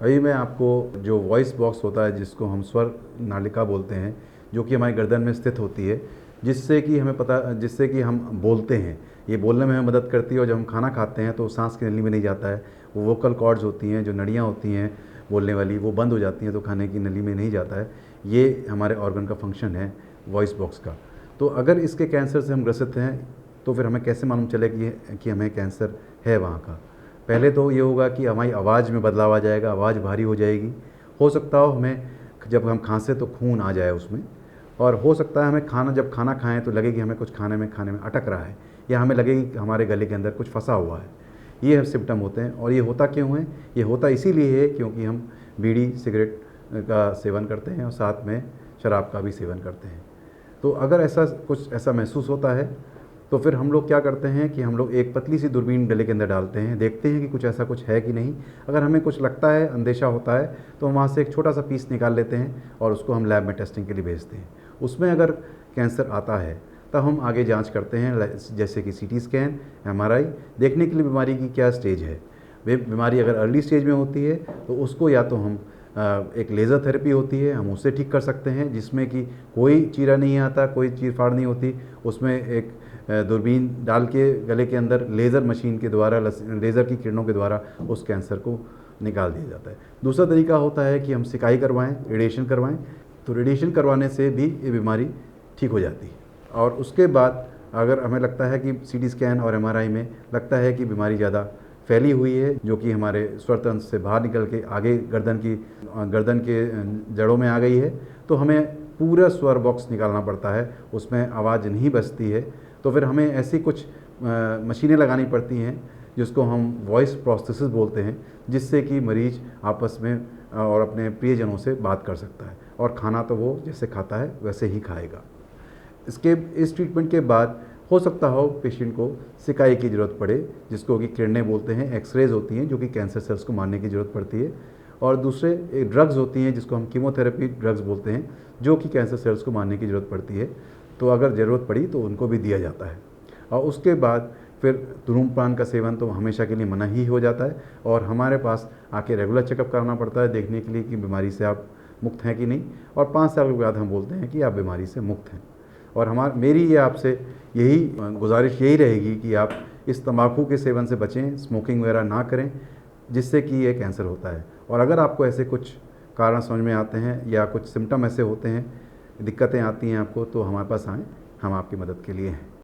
अभी मैं आपको जो वॉइस बॉक्स होता है, जिसको हम स्वर नालिका बोलते हैं, जो कि हमारी गर्दन में स्थित होती है, जिससे कि हम बोलते हैं, ये बोलने में हमें मदद करती है। और जब हम खाना खाते हैं तो सांस की नली में नहीं जाता है, वो वोकल कॉर्ड्स होती हैं, जो नड़ियाँ होती हैं बोलने वाली, वो बंद हो जाती हैं, तो खाने की नली में नहीं जाता है। ये हमारे ऑर्गन का फंक्शन है वॉइस बॉक्स का। तो अगर इसके कैंसर से हम ग्रसित हैं तो फिर हमें कैसे मालूम चले कि हमें कैंसर है वहाँ का? पहले तो ये होगा कि हमारी आवाज़ में बदलाव आ जाएगा, आवाज़ भारी हो जाएगी। हो सकता हो हमें जब हम खांसे तो खून आ जाए उसमें, और हो सकता है हमें जब खाना खाएं तो लगे कि हमें कुछ खाने में अटक रहा है, या हमें लगे कि हमारे गले के अंदर कुछ फंसा हुआ है। ये सिम्टम होते हैं। और ये होता क्यों है? ये होता इसीलिए है क्योंकि हम बीड़ी सिगरेट का सेवन करते हैं और साथ में शराब का भी सेवन करते हैं। तो अगर ऐसा महसूस होता है तो फिर हम लोग क्या करते हैं कि हम लोग एक पतली सी दूरबीन गले के अंदर डालते हैं, देखते हैं कि कुछ है कि नहीं। अगर हमें कुछ लगता है, अंदेशा होता है, तो हम वहाँ से एक छोटा सा पीस निकाल लेते हैं और उसको हम लैब में टेस्टिंग के लिए भेजते हैं। उसमें अगर कैंसर आता है तब हम आगे जांच करते हैं, जैसे कि सीटी स्कैन, एमआरआई, देखने के लिए बीमारी की क्या स्टेज है। वे बीमारी अगर अर्ली स्टेज में होती है तो उसको या तो हम एक लेज़र थेरेपी होती है, हम उससे ठीक कर सकते हैं, जिसमें कि कोई चीरा नहीं आता, कोई चीर फाड़ नहीं होती। उसमें एक दूरबीन डाल के गले के अंदर लेज़र मशीन के द्वारा, लेज़र की किरणों के द्वारा उस कैंसर को निकाल दिया जाता है। दूसरा तरीका होता है कि हम सिकाई करवाएं, रेडिएशन करवाएं। तो रेडिएशन करवाने से भी ये बीमारी ठीक हो जाती है। और उसके बाद अगर हमें लगता है कि सीटी स्कैन और एमआरआई में लगता है कि बीमारी ज़्यादा फैली हुई है, जो कि हमारे स्वर तंत्र से बाहर निकल के आगे गर्दन के जड़ों में आ गई है, तो हमें पूरा स्वर बॉक्स निकालना पड़ता है, उसमें आवाज़ नहीं बचती है। तो फिर हमें ऐसी कुछ मशीनें लगानी पड़ती हैं जिसको हम वॉइस प्रोस्थेसिस बोलते हैं, जिससे कि मरीज़ आपस में और अपने प्रियजनों से बात कर सकता है, और खाना तो वो जैसे खाता है वैसे ही खाएगा। इस ट्रीटमेंट के बाद हो सकता हो पेशेंट को सिकाई की ज़रूरत पड़े, जिसको कि किरणें बोलते हैं, एक्सरेज होती हैं, जो कि कैंसर सेल्स को मारने की ज़रूरत पड़ती है। और दूसरे ड्रग्स होती हैं जिसको हम कीमोथेरेपी ड्रग्स बोलते हैं, जो कि कैंसर सेल्स को मारने की ज़रूरत पड़ती है। तो अगर ज़रूरत पड़ी तो उनको भी दिया जाता है। और उसके बाद फिर धूम्रपान का सेवन तो हमेशा के लिए मना ही हो जाता है, और हमारे पास आके रेगुलर चेकअप कराना पड़ता है, देखने के लिए कि बीमारी से आप मुक्त हैं कि नहीं। और 5 साल के बाद हम बोलते हैं कि आप बीमारी से मुक्त हैं। और मेरी ये आपसे यही गुजारिश यही रहेगी कि आप इस तंबाकू के सेवन से बचें, स्मोकिंग वगैरह ना करें, जिससे कि ये कैंसर होता है। और अगर आपको ऐसे कुछ कारण समझ में आते हैं या कुछ सिम्टम ऐसे होते हैं, दिक्कतें आती हैं आपको, तो हमारे पास आएँ, हम आपकी मदद के लिए हैं।